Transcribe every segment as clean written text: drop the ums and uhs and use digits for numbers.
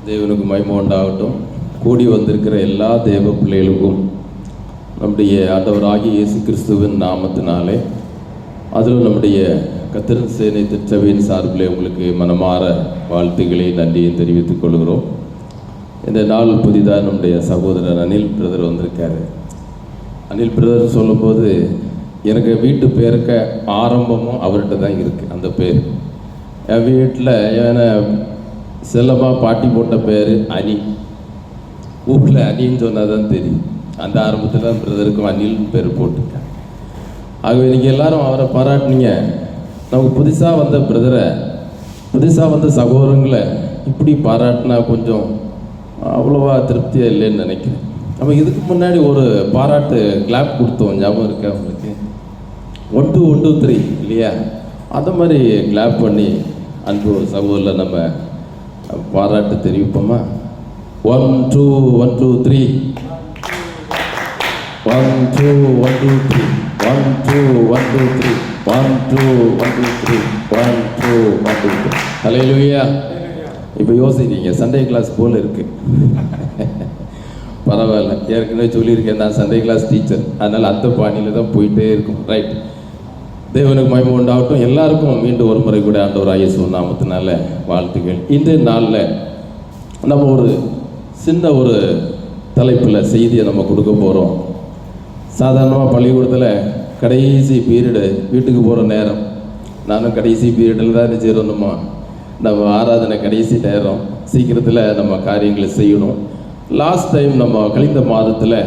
தேவனுக்கு மகிமை உண்டாகட்டும். கூடி வந்திருக்கிற எல்லா தேவ பிள்ளைகளுக்கும் நம்முடைய ஆண்டவராகிய இயேசு கிறிஸ்துவின் நாமத்தினாலே, அதிலும் நம்முடைய கர்த்தரின் சேனை திருச்சபையின் சார்பிலே உங்களுக்கு மனமாற வாழ்த்துக்களை நன்றியை தெரிவித்துக் கொள்கிறோம். இந்த நாள் புதிதாக நம்முடைய சகோதரர் அனில் பிரதர் வந்திருக்காரு. அனில் பிரதர் சொல்லும்போது எனக்கு வீட்டு பேருக்கு ஆரம்பமும் அவர்கிட்ட தான் இருக்குது. அந்த பேர் என் வீட்டில் ஏன்னா செல்லமாக பாட்டி போட்ட பேர் அனி. ஊரில் அனின்னு சொன்னால் தான் தெரியும். அந்த ஆரம்பத்தில் தான் பிரதருக்கும் அனில் பேர் போட்டிருக்கேன். ஆகவே நீங்கள் எல்லாரும் அவரை பாராட்டினீங்க. நமக்கு புதுசாக வந்த பிரதரை, புதுசாக வந்த சகோதரங்களை இப்படி பாராட்டினா கொஞ்சம் அவ்வளோவா திருப்தியாக இல்லைன்னு நினைக்கிறேன். நம்ம இதுக்கு முன்னாடி ஒரு பாராட்டு கிளாப் கொடுத்தோம், ஞாபகம் இருக்கா உங்களுக்கு? 1 2 1 2 3 இல்லையா? அந்த மாதிரி கிளாப் பண்ணி அன்பு சகோதரில் நம்ம பாராட்டு தெரிவிப்போமா? 1 2 1 2 3 1 2 1 2 3 1 2 1 2 3 1 2 1 2 3 1 2 1 2 3. ஹல்லேலூயா. இப்போ யோசிக்கிறீங்க சண்டே கிளாஸ் போல் இருக்கு. பரவாயில்ல, ஏற்கனவே சொல்லியிருக்கேன், நான் சண்டே கிளாஸ் டீச்சர், அதனால் அந்த பாணியில் தான் போயிட்டே இருக்கும். ரைட். தேவனுக்கு மகிமை உண்டாகட்டும். எல்லாருக்கும் மீண்டும் ஒரு முறை கூட ஆண்டவராகிய இயேசு நாமத்தினால வாழ்த்துக்கள். இந்த நாளில் நம்ம ஒரு சின்ன ஒரு தலைப்பில் செய்தியை நம்ம கொடுக்க போகிறோம். சாதாரணமாக பள்ளிக்கூடத்தில் கடைசி பீரியடு வீட்டுக்கு போகிற நேரம், நானும் கடைசி பீரியடில் தான் நினைச்சிருந்தோமா, நம்ம ஆராதனை கடைசி நேரம், சீக்கிரத்தில் நம்ம காரியங்களை செய்யணும். லாஸ்ட் டைம் நம்ம கழிந்த மாதத்தில்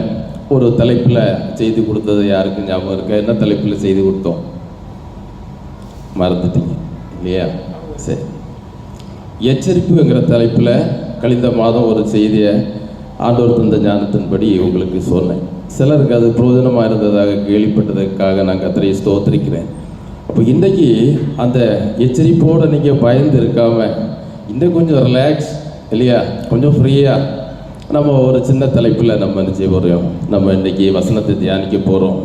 ஒரு தலைப்பில் செய்தி கொடுத்தது யாருக்கு ஞாபகம் இருக்கா? என்ன தலைப்பில் செய்தி கொடுத்தோம்? மறந்துட்டீங்க இல்லையா? சரி, எச்சரிப்புங்கிற தலைப்பில் கழிந்த மாதம் ஒரு செய்தியை ஆண்டவர் தந்த ஞானத்தின்படி உங்களுக்கு சொன்னேன். சிலருக்கு அது பிரயோஜனமாக இருந்ததாக கேள்விப்பட்டதற்காக நான் கர்த்தரை ஸ்தோத்திரிக்கிறேன். அப்போ இன்றைக்கி அந்த எச்சரிப்போடு நீங்கள் பயந்து இருக்காமல் இன்னும் கொஞ்சம் ரிலாக்ஸ் இல்லையா, கொஞ்சம் ஃப்ரீயாக நம்ம ஒரு சின்ன தலைப்பில் நம்ம நினச்சி போகிறோம். நம்ம இன்றைக்கி வசனத்தை தியானிக்க போகிறோம்.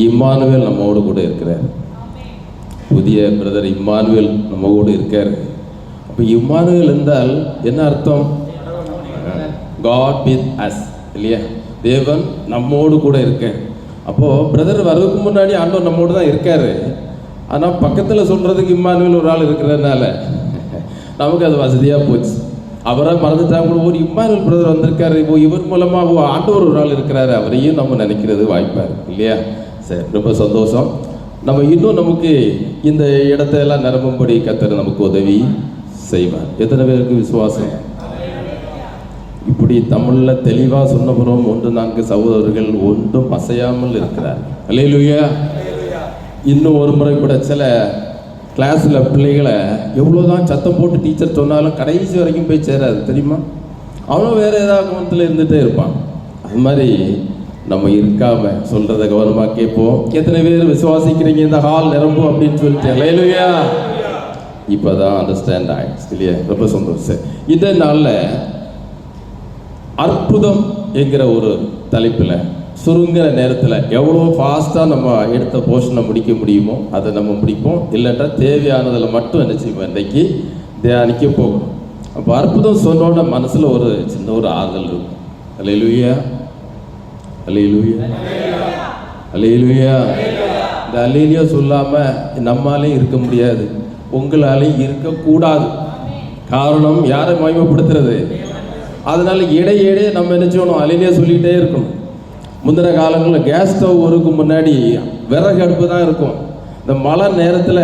இம்மானுவேல் நம்மோடு கூட இருக்கிறார். புதிய பிரதர் இம்மானுவேல் நம்மோடு இருக்கார். அப்போ இம்மானுவேல் என்றால் என்ன அர்த்தம்? காட் வித் அஸ் இல்லையா? தேவன் நம்மோடு கூட இருக்கார். அப்போது பிரதர் வர்றதுக்கு முன்னாடி ஆண்டவர் நம்மோடு தான் இருக்கார். ஆனால் பக்கத்தில் சொல்கிறதுக்கு இம்மானுவேல் ஒரு ஆள் இருக்கிறதுனால நமக்கு அது வசதியாக போச்சு. அவரை மறந்துட்டாங்க கூட, ஒரு இம்மானுவேல் பிரதர் வந்திருக்காரு, இவர் மூலமாக ஆண்டவர் ஒரு ஆள் இருக்கிறாரு, அவரையும் நம்ம நினைக்கிறது வாய்ப்பார் இல்லையா? சரி, ரொம்ப சந்தோஷம். நம்ம இன்னும் நமக்கு இந்த இடத்தையெல்லாம் நிரம்பும்படி கர்த்தர் நமக்கு உதவி செய்வார். எத்தனை பேருக்கு விசுவாசம்? இப்படி தமிழில் தெளிவாக சொன்னபுறம் 1 4 சகோதரர்கள் ஒன்றும் அசையாமல் இருக்கிறார். அல்லேலூயா. இன்னும் ஒரு முறை கூட சில கிளாஸில் பிள்ளைகளை எவ்வளோதான் சத்தம் போட்டு டீச்சர் சொன்னாலும் கடைசி வரைக்கும் போய் சேராது தெரியுமா? அவனும் வேறு ஏதாவது கோணத்தில் இருந்துகிட்டே இருப்பான். அது மாதிரி நம்ம இருக்காம சொல்கிறத கவனமாக கேட்போம். எத்தனை பேர் விசுவாசிக்கிறீங்க இந்த ஹால் நிரம்பும் அப்படின்னு சொல்லிட்டு? அல்லேலூயா. இப்போ தான் அண்டர்ஸ்டாண்ட் ஆகிடுச்சு இல்லையா? ரொம்ப சந்தோஷம். இந்த நாளில் அற்புதம் என்கிற ஒரு தலைப்பில் சுருங்கிற நேரத்தில் எவ்வளோ ஃபாஸ்ட்டாக நம்ம எடுத்த போர்ஷனை முடிக்க முடியுமோ அதை நம்ம முடிப்போம். இல்லைன்னா தேவையானதில் மட்டும் என்ன செய்வோம், இன்றைக்கி தியானிக்க போகணும். அப்போ அற்புதம் சொன்னோட மனசில் ஒரு சின்ன ஒரு ஆறுதல் இருக்கும். அல்லேலூயா, அல்லேலூயா, அல்லேலூயா. இந்த அல்லேலூயா சொல்லாமல் நம்மளாலையும் இருக்க முடியாது, உங்களாலையும் இருக்கக்கூடாது. காரணம் யாரை மகிமைப்படுத்துறது? அதனால இடையிடையே நம்ம என்ன செய்யணும், அல்லேலூயா சொல்லிகிட்டே இருக்கணும். முந்தின காலங்களில் கேஸ் ஸ்டவ் ஒருக்கு முன்னாடி விறகு அடுப்பு தான் இருக்கும். இந்த மழை நேரத்தில்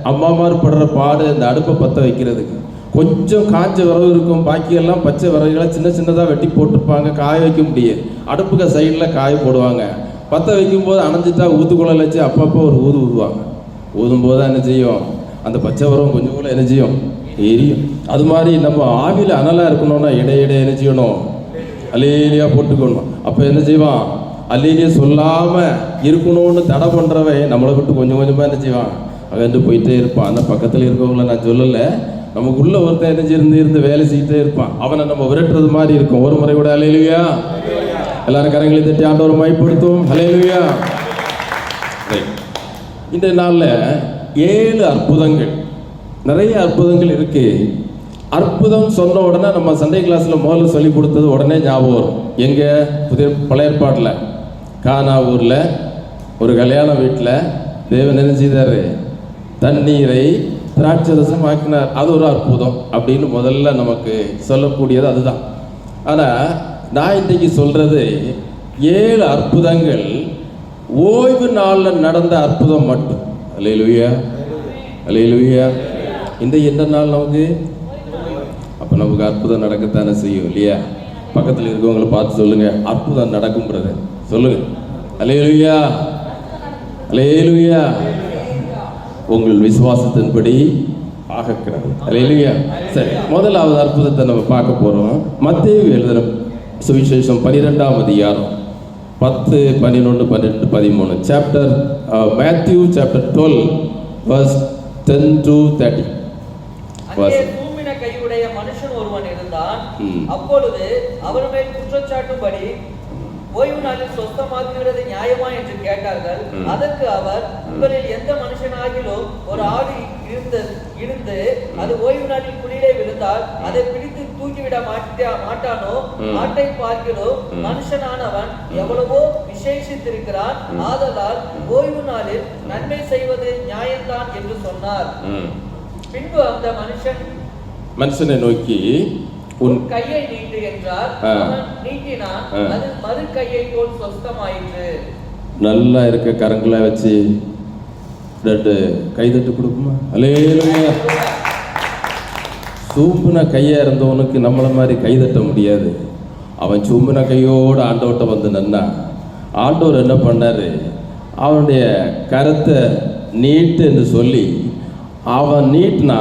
அம்மாமார் படுற பாடு இந்த அடுப்பை பற்ற வைக்கிறதுக்கு. கொஞ்சம் காய்ச்ச விறகு இருக்கும், பாக்கியெல்லாம் பச்சை விறகுகளை சின்ன சின்னதாக வெட்டி போட்டிருப்பாங்க, காய வைக்க முடியாது. அடுப்புக்கு சைடில் காய போடுவாங்க. பற்ற வைக்கும்போது அணைஞ்சிட்டா ஊத்துக்குழல் வச்சு அப்பப்போ ஒரு ஊதுவாங்க. ஊதும்போது தான் என்ன செய்யும், அந்த பச்சை விறகு கொஞ்சம் கூட என்ன செய்யும், எரியும். அது மாதிரி நம்ம ஆவியில் அனலாக இருக்கணும்னா இடையிடையே என்ன செய்யணும், அல்லேலூயா போட்டுக்கணும். அப்போ என்ன செய்வான், அல்லேலூயா சொல்லாமல் இருக்கணும்னு தடை பண்ணுறவன் நம்மளை விட்டு கொஞ்சம் கொஞ்சமாக என்ன செய்வான், அகன்று போயிட்டே இருப்பான். அந்த பக்கத்தில் இருக்கவங்கள நான் சொல்லலை, நமக்குள்ள ஒருத்தன் என்ன இருந்து வேலை செய்யிட்டே இருப்பான். அவனை நம்ம விரட்டுறது மாதிரி இருக்கும். ஒரு முறை கூட அல்லேலூயா. எல்லாரும் கரங்களை தட்டி ஆண்டவரை மகிமைப்படுத்துவோம். அல்லேலூயா. இந்த நாளில் 7 அற்புதங்கள், நிறைய அற்புதங்கள் இருக்கு. அற்புதம் சொன்ன உடனே நம்ம சண்டே கிளாஸில் முதல்ல சொல்லி கொடுத்தது உடனே ஞாபகம் வரும். எங்கே பழைய ஏற்பாட்டில் கானா ஊரில் ஒரு கல்யாண வீட்டில் தேவன் என்ன செய்தார்? தண்ணீரை திராட்சரசம் ஆக்கினார். அது ஒரு அற்புதம் அப்படின்னு முதல்ல நமக்கு சொல்லக்கூடியது அதுதான். ஆனால் நான் இன்றைக்கு சொல்றது 7 அற்புதங்கள் ஓய்வு நாளில் நடந்த அற்புதம் மட்டும். அல்லேலூயா, அல்லேலூயா. இந்த என்ன நாள் நமக்கு? அப்போ நமக்கு அற்புதம் நடக்கத்தானே செய்யும் இல்லையா? பக்கத்தில் இருக்கவங்களை பார்த்து சொல்லுங்க, அற்புதம் நடக்கும் பிரதர். சொல்லுங்க, அல்லேலூயா, அல்லேலூயா. உங்கள் விசுவாசத்தின்படி ஆகக்கிறது. அல்லேலூயா. சரி, முதலாவது அற்புதத்தை நம்ம பார்க்க போறோம். மத்தேயு எழுதின சுவிசேஷம் 12ஆம் அதிகாரம் 10, 11, 12, 13. Chapter Matthew chapter 12 verse 10 to 30. தூமின கையுடைய மனுஷன் ஒருவன் இருந்தான். அப்பொழுது அவர் மேல் குற்றச்சாட்டும்படி ஓய்வு நாளில் சொஸ்தமாக்குகிறது நியாயமா என்று கேட்டார்கள். அதற்கு அவர், உங்களில் எந்த மனுஷனாகிலும் ஒரு ஆடு இருந்து அது ஓய்வு நாளில் குழியிலே விழுந்தால் அதை பிடித்து தூக்கிவிட மாட்டானோ? ஆட்டை பார்க்கிறோம் மனுஷனானவன் எவ்வளவோ விசேஷித்திருக்கிறான். ஆதலால் ஓய்வு நாளில் நன்மை செய்வது நியாயம்தான் என்று சொன்னார். பின்பு அந்த மனுஷனை நோக்கி உன் கையை நீட்டு என்றார். அவன் நீட்டினான். அது மறு கையை போல் சொஸ்தமாயிற்று. நல்லா இருக்க கரங்களை வச்சு 2 கைதட்டு கொடுக்குமா? அல்லேலூயா. சூம்பின கையா இருந்தவனுக்கு நம்மள மாதிரி கைதட்ட முடியாது. அவன் சூம்பின கையோடு ஆண்டவர்கிட்ட வந்து நின்னா, ஆண்டவர் என்ன பண்ணாரு? அவனுடைய கரத்தை நீட்டு என்று சொல்லி அவன் நீட்டினா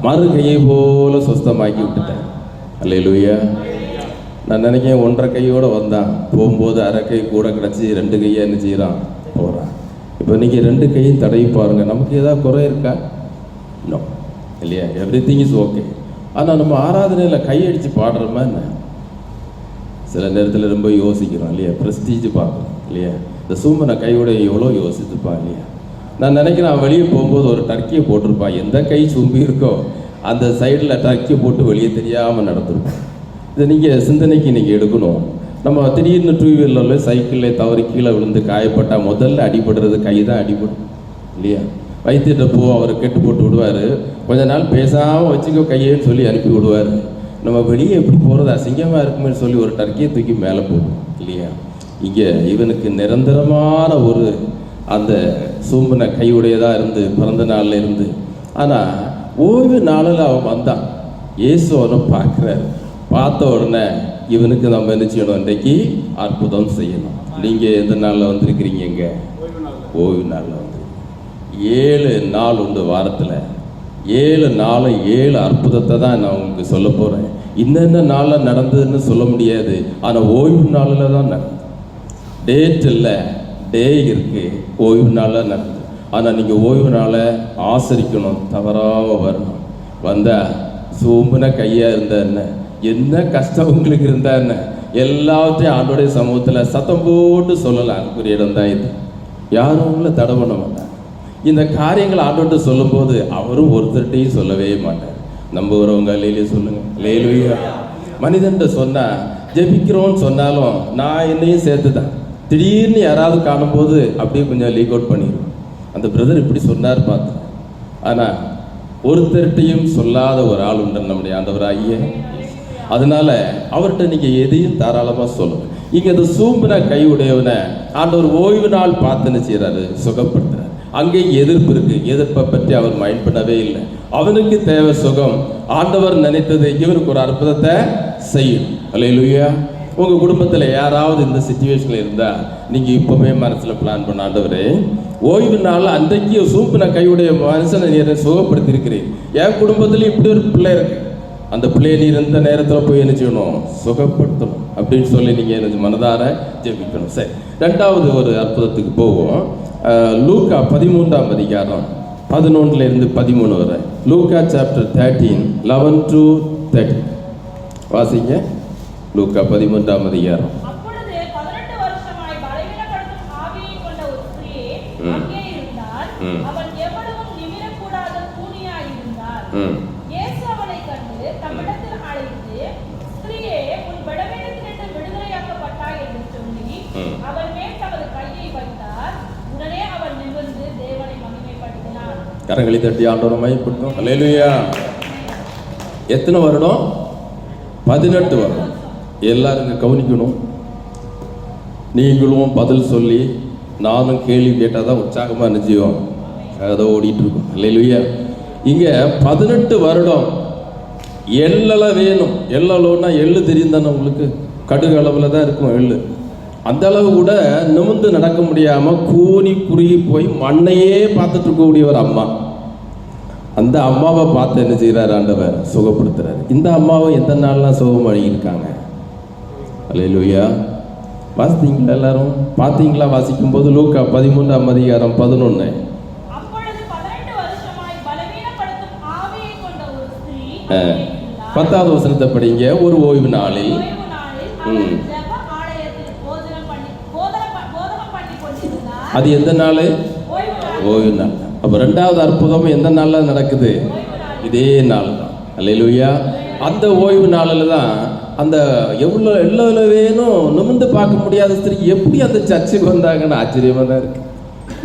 மறு கையை போல சொஸ்தமாக்கி விட்டுட்டான். அல்லேலூயா. நான் நினைக்கிறேன் 1.5 கையோடு வந்தான், போகும்போது 1/2 கை கூட கிடச்சி 2 கையை என்ன செய்கிறான்? போகிறான். இப்போ நீங்கள் 2 கையும் தடவி பாருங்கள், நமக்கு ஏதாவது குறை இருக்கா? நோ, இல்லையா? Everything is okay. ஆனால் நம்ம ஆராதனையில் கையடித்து பாடுறோமா என்ன? சில நேரத்தில் ரொம்ப யோசிக்கிறோம் இல்லையா? ப்ரெஸ்டீஜ் பார்க்குறோம் இல்லையா? இந்த சூம்பனை கையோட எவ்வளோ யோசிச்சுப்பான் இல்லையா? நான் நினைக்கிறேன் அவன் வெளியே போகும்போது ஒரு டர்க்கியை போட்டிருப்பான். எந்த கை சூம்பி இருக்கோ அந்த சைடில் டர்க்கியை போட்டு வெளியே தெரியாமல் நடந்துருப்போம். இதை நீங்கள் சிந்தனைக்கு நீங்கள் எடுக்கணும். நம்ம திடீர்னு 2 வீலரில் சைக்கிளில் தவறி கீழே விழுந்து காயப்பட்டால் முதல்ல அடிபடுறது கை தான் அடிபடும் இல்லையா? வைத்தியத்தை போ, அவர் கெட்டு போட்டு விடுவார். கொஞ்ச நாள் பேசாமல் வச்சுக்கோ கையேன்னு சொல்லி அனுப்பி விடுவார். நம்ம வெளியே எப்படி போகிறது அசிங்கமாக இருக்குமே சொல்லி ஒரு டர்க்கியை தூக்கி மேலே போகும் இல்லையா? இங்கே இவனுக்கு நிரந்தரமான ஒரு அந்த சூம்பின கையுடையதாக இருந்து பிறந்த நாளில் இருந்து. ஆனால் ஓய்வு நாளில் அவன் வந்தான். இயேசு அவனை பார்க்குறாரு. பார்த்த உடனே இவனுக்கு நம்ம என்ன செய்யணும்? இன்றைக்கு அற்புதம் செய்யணும். நீங்கள் எந்த நாளில் வந்திருக்கிறீங்க? இங்கே ஓய்வு நாளில் வந்து 7 நாள் உண்டு வாரத்தில். 7 நாளும் 7 அற்புதத்தை தான் நான் உங்களுக்கு சொல்ல போகிறேன். இன்னென்ன நாளில் நடந்ததுன்னு சொல்ல முடியாது. ஆனால் ஓய்வு நாளில் தான் நடந்தது. டேட் இல்லை, டே இருக்கு, ஓய்வு நாளில் நடந்தது. ஆனால் நீங்கள் ஓய்வு நாளை ஆசரிக்கணும், தவறாமல் வரணும். வந்தால் சூம்புன கையாக இருந்தா என்ன கஷ்டம் உங்களுக்கு இருந்தா என்ன, எல்லாத்தையும் ஆண்டோடைய சமூகத்தில் சத்தம் போட்டு சொல்லலாம். அதுக்குரிய இடம் தான் இது. யாரும் உங்களை தடை பண்ண மாட்டாங்க. இந்த காரியங்கள் ஆண்டோட்ட சொல்லும்போது அவரும் ஒருத்தர்கிட்டையும் சொல்லவே மாட்டார். நம்புகிறவங்க லேலியே சொல்லுங்க, லேலுயா. மனிதன்கிட்ட சொன்னால் ஜெபிக்கிறோன்னு சொன்னாலும் நான் என்னையும் சேர்த்து தான். திடீர்னு யாராவது காணும்போது அப்படியே கொஞ்சம் லீக் அவுட் பண்ணிடுவோம். அந்த பிரதர் இப்படி சொன்னார் பார்த்து. ஆனால் ஒருத்தர்கிட்டையும் சொல்லாத ஒரு ஆள் உண்டு நம்முடைய ஆண்டவர் ஐயா. அதனால அவர்கிட்ட நீங்கள் எதையும் தாராளமாக சொல்லுங்க. இங்கே இந்த சூம்பின கை உடையவனை ஆண்டவர் ஓய்வு நாள் பார்த்துன்னு செய்கிறாரு, சுகப்படுத்துறாரு. அங்கேயும் எதிர்ப்பு இருக்கு. எதிர்ப்பை பற்றி அவர் மைண்ட் பண்ணவே இல்லை. அவனுக்கு தேவை சுகம். ஆண்டவர் நினைத்தது இவனுக்கு ஒரு அற்புதத்தை செய்யும். அல்லேலூயா. உங்கள் குடும்பத்தில் யாராவது இந்த சிச்சுவேஷனில் இருந்தால் நீங்கள் இப்போவே மனசில் பிளான் பண்ண, ஆண்டவரே ஓய்வு நாள் அன்றைக்கு சூம்பின கையுடைய மனுஷனை நீரை சுகப்படுத்தியிருக்கிறேன். என் குடும்பத்தில் இப்படி ஒரு பிள்ளை இருக்கு, அந்த பிள்ளையை நீர் இந்த நேரத்தில் போய் என்ன செய்யணும்? சுகப்படுத்தணும் அப்படின்னு சொல்லி நீங்கள் எனக்கு மனதார ஜெபிக்கணும். சரி, 2வது ஒரு அற்புதத்துக்கு போவோம். லூக்கா 13ஆம் அதிகாரம் 11 to 13 வரை. லூக்கா சாப்டர் 13 11 to 30 வாசிங்க. லூக்கா 13ஆம் அதிகாரம். அப்பொழுது 18 வருஷமாய் பலவீனப்படுத்தும் ஆவியை கொண்ட ஒரு ஸ்திரீ அங்கே இருந்தார். அவள் எவ்வளவும் நிமிரக்கூடாத கூனியாய் இருந்தார். இயேசு அவளை கண்டு தம் கரங்களை தட்டி ஆண்டவரை மையப்படுத்தும். அல்லேலூயா. எத்தனை வருடம்? 18 வருடம். எல்லாரும் கவனிக்கணும். நீங்களும் பதில் சொல்லி நானும் கேள்வி கேட்டால் தான் உற்சாகமாக நிச்சயம் அதை ஓடிட்டு இருக்கும். அல்லேலூயா. இங்கே 18 வருடம் எள்ளல வேணும். எள்ளலோன்னா எள்ளு தெரியும் தானே உங்களுக்கு? கடுகு அளவில் தான் இருக்கும் எள்ளு. அந்த அளவு கூட நிமிர்ந்து நடக்க முடியாமல் கூனி குறுகி போய் மண்ணையே பார்த்துட்டு இருக்கக்கூடிய ஒரு அம்மா. அந்த அம்மாவை பார்த்து என்ன செய்கிறார் ஆண்டவர்? சுகப்படுத்துறாரு. இந்த அம்மாவை எந்த நாள்லாம் சுகமாகி இருக்காங்க. அல்லேலூயா. வாசித்தீங்களா? எல்லாரும் பார்த்தீங்களா? வாசிக்கும் போது லூக்கா 13ஆம் அதிகாரம் 11. அப்பொழுது 18 வருஷமாய் பலவீனப்படுத்தும் ஆவியை கொண்ட ஒரு ஸ்திரீ அங்கே இருந்தாள். 10வது வசனத்தை படிங்க. ஒரு ஓய்வு நாளில் ஓய்வு நாளில் அவள் ஜெப ஆலயத்தில் போதகம் பண்ணி கொண்டிருந்தார். அது எந்த நாள்? ஓய்வு நாள். ஓய்வு நாள். அப்போ 2வது அற்புதம் எந்த நாளில் நடக்குது? இதே நாள் தான். அல்லேலூயா. அந்த ஓய்வு நாளில் தான் அந்த எவ்வளோ வேணும் நிமிர்ந்து பார்க்க முடியாத ஸ்திரீ எப்படி அந்த சர்ச்சுக்கு வந்தாங்கன்னு ஆச்சரியமாக தான் இருக்கு.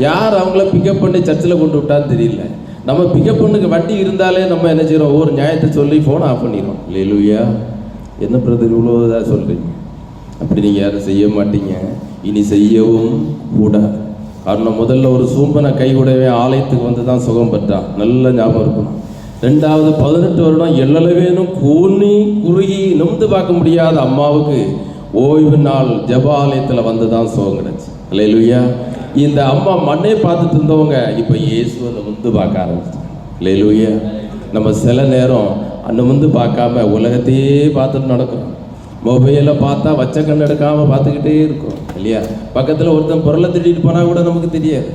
யார் அவங்கள பிக்கப் பண்ணி சர்ச்சில் கொண்டு விட்டான்னு தெரியல. நம்ம பிக்கப் பண்ணுக்கு வண்டி இருந்தாலே நம்ம என்ன செய்கிறோம்? ஒவ்வொரு நியாயத்தை சொல்லி ஃபோனை ஆஃப் பண்ணிடுறோம். அல்லேலூயா. என்ன பிரதர் இவ்வளோ இதாக சொல்கிறீங்க? அப்படி நீங்கள் யாரும் செய்ய மாட்டீங்க, இனி செய்யவும் கூடாது. காரணம், முதல்ல ஒரு சூம்பனை கைகூடவே ஆலயத்துக்கு வந்து தான் சுகம் பெற்றான். நல்ல ஞாபகம் இருக்கணும். 2வது 18 வருடம் எல்லளவேனும் கூனி குறுகி நிமிர்ந்து பார்க்க முடியாத அம்மாவுக்கு ஓய்வு நாள் ஜெபாலயத்தில் வந்து தான் சுகம் கிடச்சி. அல்லேலூயா. இந்த அம்மா மண்ணே பார்த்துட்டு இருந்தவங்க இப்போ இயேசுவை நிமிர்ந்து பார்க்க ஆரம்பிச்சிட்டாங்க. அல்லேலூயா. நம்ம சில நேரம் நிமிர்ந்து பார்க்காம உலகத்தையே பார்த்துட்டு நடக்கிறோம். மொபைலை பார்த்தா வச்ச கண் எடுக்காமல் பார்த்துக்கிட்டே இருக்கும் இல்லையா? பக்கத்தில் ஒருத்தன் பொருளை திட்டிட்டு போனால் கூட நமக்கு தெரியாது.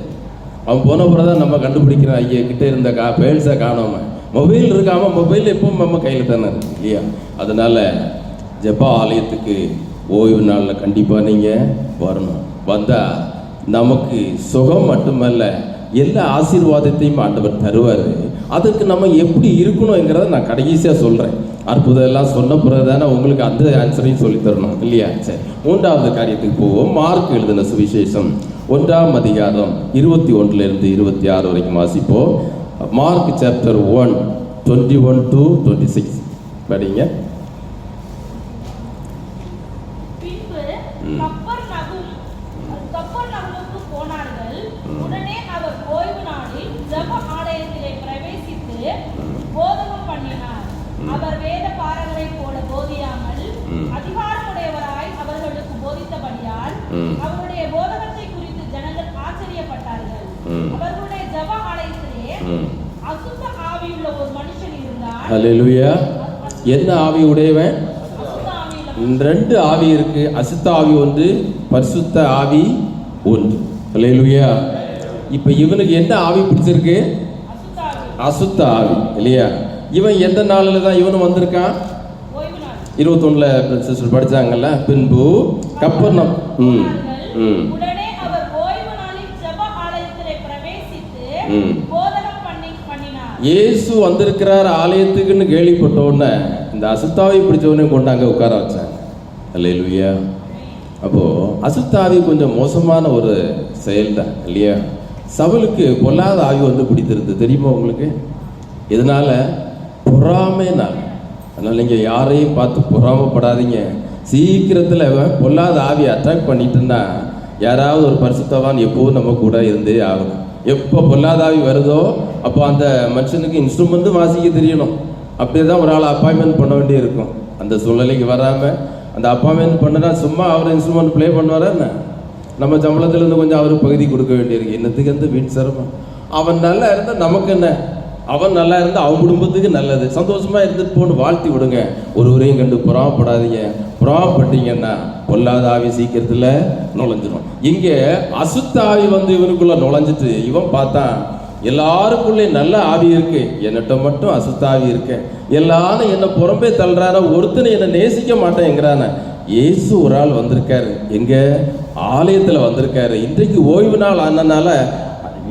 அவன் போன பிறகு தான் நம்ம கண்டுபிடிக்கிறோம், ஐயா கிட்டே இருந்த பேல்ஸை காணாமல். மொபைல் இருக்காமல் மொபைல் எப்பவும் நம்ம கையில் தானே இருக்கு இல்லையா? அதனால் ஜெப ஆலயத்துக்கு ஓய்வு நாளில் கண்டிப்பாக நீங்கள் வரணும். வந்தால் நமக்கு சுகம் மட்டுமல்ல, எல்லா ஆசீர்வாதத்தையும் ஆண்டவர் தருவார். அதுக்கு நம்ம எப்படி இருக்கணுங்கிறத நான் கடைசியாக சொல்கிறேன். அற்புதம் எல்லாம் சொன்ன பிறகு தானே உங்களுக்கு அந்த ஆன்சரையும் சொல்லி தரணும் இல்லையா? சரி, 3வது காரியத்துக்கு போவோம். மார்க் எழுதின சுவிசேஷம் 1ஆம் அதிகாரம் 21 to 26 வரைக்கும் வாசிப்போம். மார்க் சாப்டர் 1 21 to 26 படிங்க. பின்பு கப்பர்நகூமுக்கு போனார்கள். உடனே அவர் ஓய்வு நாளில் ஜெப ஆலயத்திலே பிரவேசித்து போதகம் பண்ணினார். அவர் வேத பாரகரைப் போல போதியாமல் அதிகாரமுடையவராய் அவர்களுக்கு போதித்தபடியால் அவருடைய போதகத்தை குறித்து ஜனங்கள் ஆச்சரியப்பட்டார்கள். அவர்களுடைய ஜெப ஆலயத்திலே அசுத்த ஆவியுள்ள ஒரு மனுஷன் இருந்தார். அல்லேலூயா. என்ன ஆவி உடையவன்? 2 ஆவி இருக்கு. அசுத்த ஆவி ஒன்று, பரிசுத்த ஆவி ஒன்று. அல்லேலூயா. இப்போ இவனுக்கு என்ன ஆவி பிடிச்சிருக்கு? அசுத்த ஆவி இல்லையா? இவன் எந்த நாளில் தான் இவனும் வந்திருக்கான்? 21 படிச்சாங்கல்ல. பின்பு கப்பர்நகூம் உடனே அவர் ஓய்வு நாளில் ஜெப ஆலயத்திலே பிரவேசித்து போதகம் பண்ணினார். இயேசு வந்திருக்கிறார் ஆலயத்துக்குன்னு கேள்விப்பட்ட உடனே இந்த அசுத்தாவை பிடிச்சவனே கொண்டாங்க உட்கார வச்சாங்க. அல்லேலூயா. அப்போ அசுத்தாவி கொஞ்சம் மோசமான ஒரு செயல் தான் இல்லையா? சவுலுக்கு பொல்லாத ஆவி வந்து பிடித்திருந்து தெரியுமா உங்களுக்கு? இதனால பொறாமைனால. அதனால் நீங்கள் யாரையும் பார்த்து பொறாமப்படாதீங்க. சீக்கிரத்தில் பொல்லாத ஆவி அட்டாக் பண்ணிட்டுன்னா யாராவது ஒரு பரிசுத்தவான் எப்போவும் நம்ம கூட இருந்தே ஆகணும். எப்போ பொல்லாத ஆவி வருதோ அப்போ அந்த மனுஷனுக்கு இன்ஸ்ட்ருமெண்ட்டும் வாசிக்க தெரியணும். அப்படியே தான் ஒரு ஆள் அப்பாயின்மெண்ட் பண்ண வேண்டிய இருக்கும். அந்த சூழ்நிலைக்கு வராமல் அந்த அப்பாயின்மெண்ட் பண்ணுனா சும்மா அவர் இன்ஸ்ட்ருமெண்ட் ப்ளே பண்ணுவாரா என்ன? நம்ம சம்பளத்துலேருந்து கொஞ்சம் அவருக்கு பகுதி கொடுக்க வேண்டியிருக்கு. என்னத்துக்கு அந்த வீட்டு சிரமம்? அவன் நல்லா இருந்தால் நமக்கு என்ன? அவன் நல்லா இருந்தால் அவன் குடும்பத்துக்கு நல்லது. சந்தோஷமாக இருந்துட்டு போன்னு வாழ்த்தி விடுங்க. ஒருவரையும் கண்டு புறாமப்படாதீங்க. புறாமப்பட்டீங்கன்னா பொல்லாத ஆவி சீக்கிரத்தில் நுழைஞ்சிடும். இங்கே அசுத்த ஆவி வந்து இவனுக்குள்ளே நுழைஞ்சிட்டு இவன் பார்த்தான் எல்லாருக்குள்ளே நல்ல ஆவி இருக்கு, என்னட்ட மட்டும் அசுத்த ஆவி இருக்கு. எல்லாரும் என்னை புறம்பே தள்ளுறான, ஒருத்தனை என்னை நேசிக்க மாட்டேங்கிறான. இயேசு ஒரு ஆள் வந்திருக்காரு, எங்க ஆலயத்தில் வந்திருக்காரு. இன்றைக்கு ஓய்வு நாள் ஆனதுனால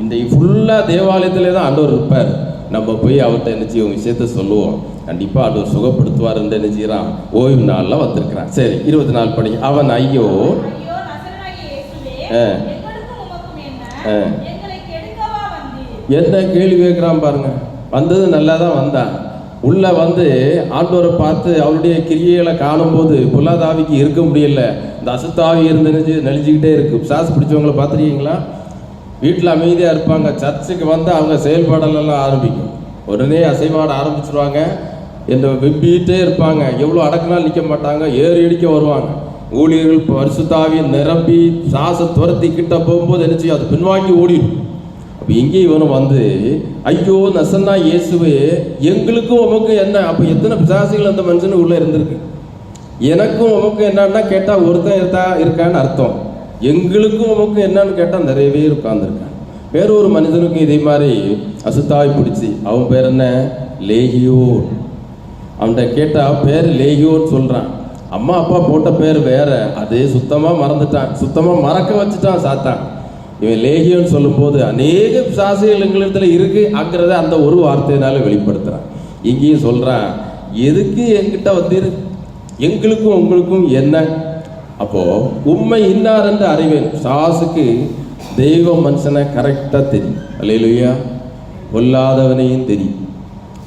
இன்றைக்கு ஃபுல்லாக தேவாலயத்திலே தான் ஆண்டவர் இருப்பார். நம்ம போய் அவர்கிட்ட என்ன செய்வோம், விஷயத்த சொல்லுவோம். கண்டிப்பாக ஆண்டவர் சுகப்படுத்துவார் என்று என்ன செய்யறான், ஓய்வு நாளில் வந்திருக்கிறான். சரி, 24 படி. அவன் ஐயோ என்ன கேள்வி கேட்குறான் பாருங்க. வந்தது நல்லா தான் வந்தான். உள்ளே வந்து ஆண்டவரை பார்த்து அவருடைய கிரியைகளை காணும்போது பொல்லாதாவிக்கு இருக்க முடியல. இந்த அசுத்தாவி இருந்து நெளிஞ்சிக்கிட்டே இருக்கு. பிசாசு பிடிச்சவங்களை பார்த்துருக்கீங்களா? வீட்டில் அமைதியாக இருப்பாங்க, சர்ச்சுக்கு வந்து அவங்க செயல்பாடெல்லாம் ஆரம்பிக்கும். உடனே அசைவாட ஆரம்பிச்சிருவாங்க, என்ன விப்பிட்டே இருப்பாங்க. எவ்வளோ அடக்குனாலும் நிற்க மாட்டாங்க, ஏறி அடிக்க வருவாங்க. ஊழியர்கள் பரிசுத்தாவியை நிரம்பி சாச துரத்தி கிட்ட போகும்போது என்ன செய்யும், அது பின்வாங்கி ஓடிடும். அப்போ இங்கே இவனும் வந்து ஐயோ நசன்னா இயேசுவே எங்களுக்கும் உமக்கு என்ன? அப்போ எத்தனை பிசாசிகள் அந்த மனுஷனுக்கு உள்ளே இருந்திருக்கு. எனக்கும் உமக்கு என்னன்னா கேட்டால் ஒருத்தன் இருக்கான்னு அர்த்தம். எங்களுக்கும் உமக்கு என்னன்னு கேட்டால் நிறையவே உட்கார்ந்துருக்கான். வேறொரு மனிதனுக்கு இதே மாதிரி அசுத்தாய் பிடிச்சி, அவன் பேர் என்ன? லேகியோன். அவன்கிட்ட கேட்டால் பேர் லேகியோன்னு சொல்கிறான். அம்மா அப்பா போட்ட பேர் வேற, அதே சுத்தமாக மறந்துட்டான், சுத்தமாக மறக்க வச்சுட்டான் சாத்தான். இவன் லேகியோன்னு சொல்லும்போது அநேக பிசாசுகள் எங்களிடத்துல இருக்கு அங்கிறத அந்த ஒரு வார்த்தையினால வெளிப்படுத்துறான். இங்கேயும் சொல்றான், எதுக்கு என்கிட்ட வந்திரு, எங்களுக்கும் உங்களுக்கும் என்ன? அப்போ உண்மை இன்னார் என்று அறிவேன். சாசுக்கு தெய்வ மனுஷனை கரெக்டாக தெரியும். அல்லேலூயா. கொல்லாதவனையும் தெரியும்,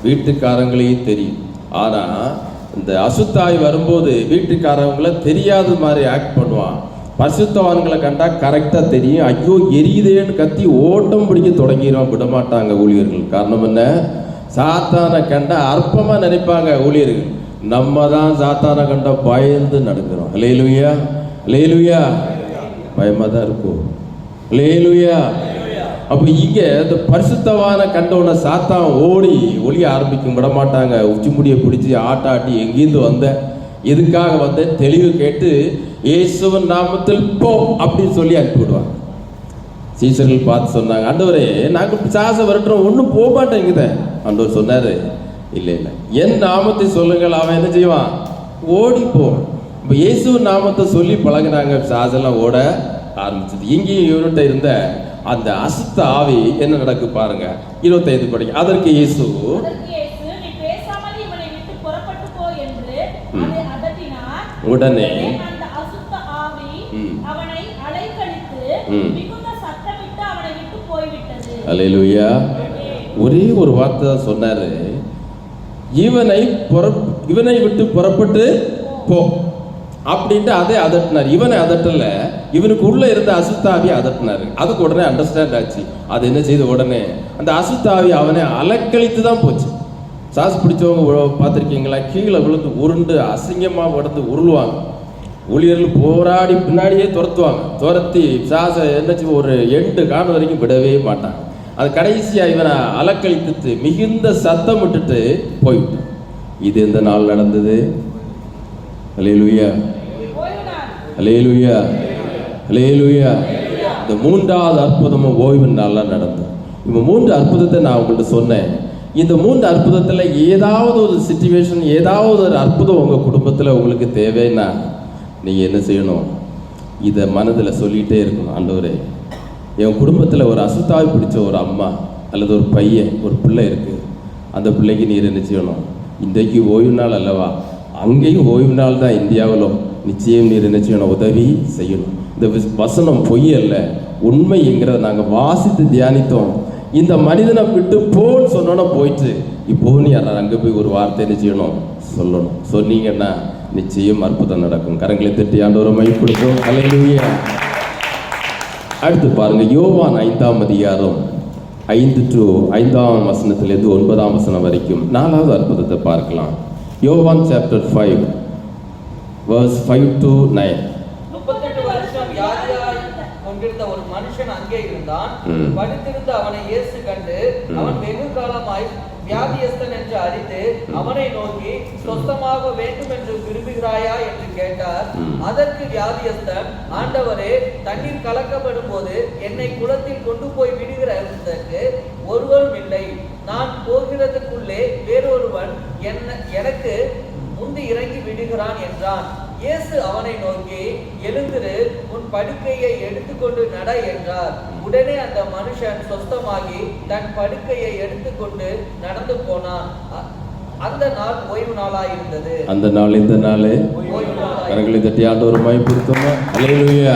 வீட்டுக்காரங்களையும் தெரியும். ஆனால் இந்த அசுத்தாய் வரும்போது வீட்டுக்காரவங்களை தெரியாத மாதிரி ஆக்ட் பண்ணுவான். பரிசுத்தவான்களை கண்டா கரெக்டாக தெரியும். ஐயோ எரியுதேன்னு கத்தி ஓட்டம் பிடிக்க தொடங்கிடுவான். விடமாட்டாங்க ஊழியர்கள். காரணம் என்ன? சாத்தானை கண்டா அற்பமாக நினைப்பாங்க ஊழியர்கள். நம்ம தான் சாத்தானை கண்டா பயந்து நடக்கிறோம். அல்லேலூயா, அல்லேலூயா. பயமாக தான் இருக்கும். அல்லேலூயா. அப்போ இங்கே இந்த பரிசுத்தவான கண்டவனை சாத்தான் ஓடி ஒளிய ஆரம்பிக்கும். விடமாட்டாங்க. உச்சி முடியை பிடிச்சி ஆட்டாட்டி எங்கேருந்து வந்த, எதுக்காக வந்த தெளிவு கேட்டு இயேசுவின் நாமத்தில் போ அப்படின்னு சொல்லி அனுப்பிவிடுவாங்க. சீசர்கள் பார்த்து சொன்னாங்க, ஆண்டவரே நாங்கள் பிசாசை விரட்டுறோம், ஒன்றும் போக மாட்டேங்குத. ஆண்டவர் சொன்னார், இல்லை இல்லை, என் நாமத்தை சொல்லுங்கள், அவன் என்ன செய்வான்? ஓடிப்போ. இப்போ இயேசுவின் நாமத்தை சொல்லி பழகினாங்க, பிசாசெல்லாம் ஓட ஆரம்பிச்சது. இங்கேயும் இவர்கிட்ட இருந்த அந்த அசுத்த ஆவி என்ன நடக்கு பாருங்க. 25 படிக்க. அதற்கு இயேசு உடனே அல்லேலூயா. ஒரே ஒரு வார்த்தை தான் சொன்னாரு, இவனை விட்டு புறப்பட்டு போ அப்படின்ட்டு அதை அதட்டினார். இவனை அதட்டல, இவனுக்கு உள்ள இருந்த அசுத்தாவி அதட்டினாரு. அதுக்கு உடனே அண்டர்ஸ்டாண்ட் ஆச்சு. அது என்ன செய்த உடனே அந்த அசுத்தாவி அவனை அலக்கழித்து தான் போச்சு. சாஸ் பிடிச்சவங்க பார்த்துருக்கீங்களா? கீழே விழுந்து உருண்டு அசிங்கமாக விழுந்து உருளுவாங்க. ஊழியர்கள் போராடி பின்னாடியே துரத்துவாங்க. துரத்தி சாசை என்னச்சு ஒரு எண்டு காண வரைக்கும் விடவே மாட்டாங்க. அது கடைசியாக இவனை அலக்கழித்து மிகுந்த சத்தம் விட்டுட்டு போய்விட்டான். இது எந்த நாள் நடந்தது? அல்லேலூயா, அல்லேலூயா, அல்லேலூயா. இந்த 3வது அற்புதமும் ஓய்வு நாள்லாம் நடந்தது. இப்போ 3 அற்புதத்தை நான் உங்கள்கிட்ட சொன்னேன். இந்த 3 அற்புதத்தில் ஏதாவது ஒரு சிச்சுவேஷன், ஏதாவது ஒரு அற்புதம் உங்கள் குடும்பத்தில் உங்களுக்கு தேவைன்னா நீங்கள் என்ன செய்யணும்? இதை மனதில் சொல்லிகிட்டே இருக்கணும். ஆண்டவரே, என் குடும்பத்தில் ஒரு அசுத்தாவி பிடிச்ச ஒரு அம்மா அல்லது ஒரு பையன், ஒரு பிள்ளை இருக்குது. அந்த பிள்ளைக்கு நீர் என்ன செய்யணும்? இன்றைக்கு ஓய்வு நாள் அல்லவா? அங்கேயும் ஓய்வு நாள் தான் இந்தியாவிலும். நிச்சயம் நீர் என்ன செய்யணும்? உதவி செய்யணும். இந்த வசனம் பொய் அல்ல, உண்மைங்கிறத நாங்கள் வாசித்து தியானித்தோம். இந்த மனிதனை விட்டு போன்னு சொன்னோன்னா போயிட்டு, இப்போ நீ அங்கே போய் ஒரு வார்த்தை என்ன செய்யணும்? சொல்லணும். சொன்னீங்கன்னா நிச்சயம் அற்புதம் நடக்கும். கரங்களை தட்டி ஆண்டவரை மைப்படுத்தும். அல்லேலூயா. அடுத்து பாருங்க, யோவான் 5ஆம் அதிகாரம் 5 to 5ஆம் வசனத்திலிருந்து 9ஆம் வசனம் வரைக்கும் 4வது அற்புதத்தை பார்க்கலாம். யோவான் சாப்டர் 5 verse 5 to 9. 38 வருஷம் வியாதியாய் கொண்டிருந்த ஒரு மனுஷன் அங்கே இருந்தான். படுத்திருந்த அவனை இயேசு கண்டு, அவன் வெகு காலமாய் வியாதியஸ்தன் என்று அறிந்து அவனை நோக்கி, சொஸ்தமாக வேண்டும் என்று விரும்புகிறாயா என்று கேட்டார். அதற்கு வியாதியஸ்தன், ஆண்டவரே, தண்ணீர் கலக்கப்படும் போது என்னை குளத்தில் கொண்டு போய் விடுகிறதற்கு ஒருவரும் இல்லை. நான் போகிறதுக்குள்ளே வேறொருவன் எனக்கு முந்தி இறங்கி விடுகிறான் என்றான். இயேசு அவனை நோக்கி, எழுந்திரு, உன் படுக்கையை எடுத்துக்கொண்டு நட என்றார். உடனே அந்த மனுஷன் சொஸ்தமாகி தன் படுக்கையை எடுத்துக்கொண்டு நடந்து போனான். அந்த நாள் ஓய்வு நாளாயிருந்தது. அந்த நாள் இந்த நாளே கரங்களை தட்டி ஆண்டவரை மைப்படுத்துமா. அல்லேலூயா.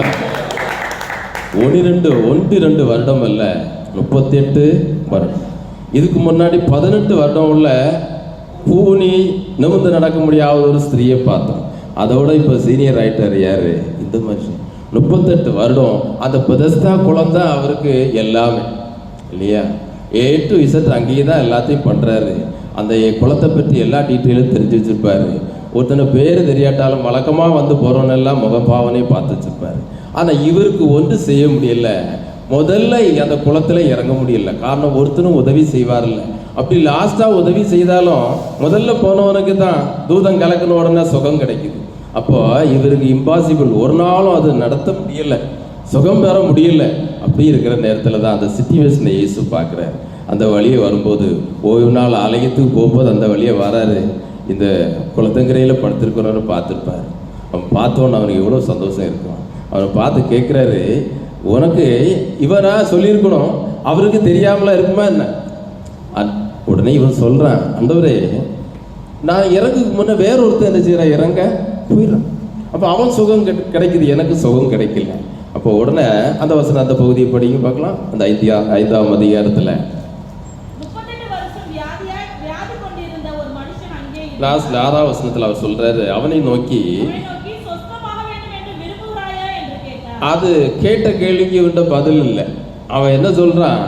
1-2 வருடம் அல்ல, 38 வருடம். இதுக்கு முன்னாடி 18 வருடம் உள்ள பூனி நிமிர்ந்து நடக்க முடியாத ஒரு ஸ்திரீயை பார்த்தோம். அதோட இப்போ சீனியர் ரைட்டர் யாரு? இந்த மனுஷன் 38 வருடம் அந்த பெதஸ்தா குளம் தான் அவருக்கு எல்லாமே இல்லையா? A to Z அங்கேயே தான் எல்லாத்தையும் பண்ணுறாரு. அந்த குளத்தை பற்றி எல்லா டீட்டெயிலும் தெரிஞ்சு வச்சுருப்பாரு. ஒருத்தனை பேர் தெரியாட்டாலும் வழக்கமாக வந்து போகிறவனெல்லாம் முகப்பாவனே பார்த்து வச்சுருப்பாரு. ஆனால் இவருக்கு ஒன்று செய்ய முடியல. முதல்ல அந்த குளத்தில் இறங்க முடியல. காரணம், ஒருத்தனும் உதவி செய்வார்ல. அப்படி லாஸ்ட்டாக உதவி செய்தாலும் முதல்ல போனவனுக்கு தான் தூதம் கலக்கின உடனே சுகம் கிடைக்குது. அப்போ இவருக்கு இம்பாசிபிள், ஒரு நாளும் அது நடத்த முடியல, சுகம் பெற முடியல. அப்படி இருக்கிற நேரத்தில் தான் அந்த சிச்சுவேஷனை இயேசு பார்க்குறாரு. அந்த வழியை வரும்போது ஓய்வு நாள் ஆலயத்துக்கு போகும்போது அந்த வழியை வராரு. இந்த குளத்தங்கரையில் படுத்திருக்கிறவரை பார்த்துருப்பார். அவன் பார்த்தோன்னு அவனுக்கு எவ்வளோ சந்தோஷம் இருக்கும். அவனை பார்த்து கேட்குறாரு, உனக்கு இவனா சொல்லியிருக்கணும், அவருக்கு தெரியாமலாம் இருக்குமா என்ன? உடனே இவன் சொல்கிறான், ஆண்டவரே நான் இறங்குக்கு முன்னே வேற ஒருத்தர் என்ன செய்கிறான், இறங்க போயிடுறான். அப்போ அவன் சுகம் கிடைக்குது, எனக்கு சுகம் கிடைக்கல. அப்போ உடனே அந்த வசனம், அந்த பகுதியை படிங்க பார்க்கலாம். அந்த 5ஆம் அதிகாரத்தில் லாஸ்ட்ல 6ஆம் வசனத்தில் அவர் சொல்றாரு, அவனை நோக்கி அது கேட்ட கேள்விக்கு இவன்ட பதில் இல்லை. அவன் என்ன சொல்றான்,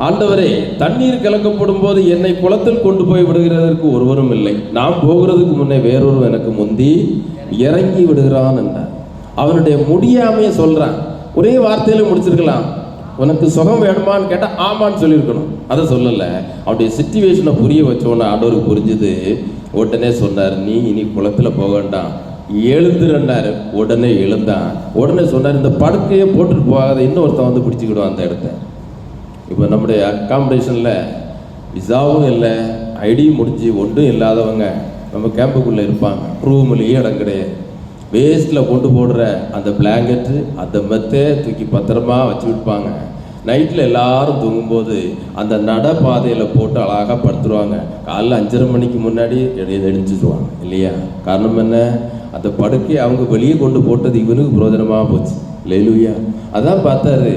ஆண்டவரே தண்ணீர் கலக்கப்படும் போது என்னை குளத்தில் கொண்டு போய் விடுகிறதற்கு ஒருவரும் இல்லை, நான் போகிறதுக்கு முன்னே வேறொரு எனக்கு முந்தி இறங்கி விடுகிறான் என்றான். அவனுடைய முடியாமைய சொல்றான். ஒரே வார்த்தையில முடிச்சிருக்கலாம். உனக்கு சுகம் வேணுமான்னு கேட்டால் ஆமான்னு சொல்லியிருக்கணும், அதை சொல்லலை. அவனுடைய சிச்சுவேஷனை புரிய வச்சோன்னு ஆண்டவருக்கு புரிஞ்சுது. உடனே சொன்னார், நீ இனி குளத்தில் போக வேண்டாம், எழுந்துருன்னாரு. உடனே எழுந்தான். உடனே சொன்னார், இந்த படுக்கையை போட்டுட்டு போகாத, இன்னொருத்தன் வந்து பிடிச்சிக்கிடுவான் அந்த இடத்த. இப்போ நம்முடைய அக்காமடேஷனில் விசாவும் இல்லை, ஐடியும் முடிஞ்சு ஒன்றும் இல்லாதவங்க நம்ம கேம்புக்குள்ளே இருப்பாங்க. ரூம்லேயே இடம் கிடையாது. வேஸ்ட்டில் கொண்டு போடுற அந்த பிளாங்கெட்டு, அந்த மெத்தை தூக்கி பத்திரமா வச்சு விடுப்பாங்க. நைட்டில் எல்லாரும் தூங்கும்போது அந்த நடைபாதையில் போட்டு அழகாக படுத்துருவாங்க. காலைல 5:30 மணிக்கு முன்னாடி எழுந்துருவாங்க இல்லையா? காரணம் என்ன? அந்த படுக்கையை அவங்க வெளியே கொண்டு போட்டது இவனுக்கு பிரயோஜனமாக போச்சு. அல்லேலூயா. அதான் பார்த்தாரு,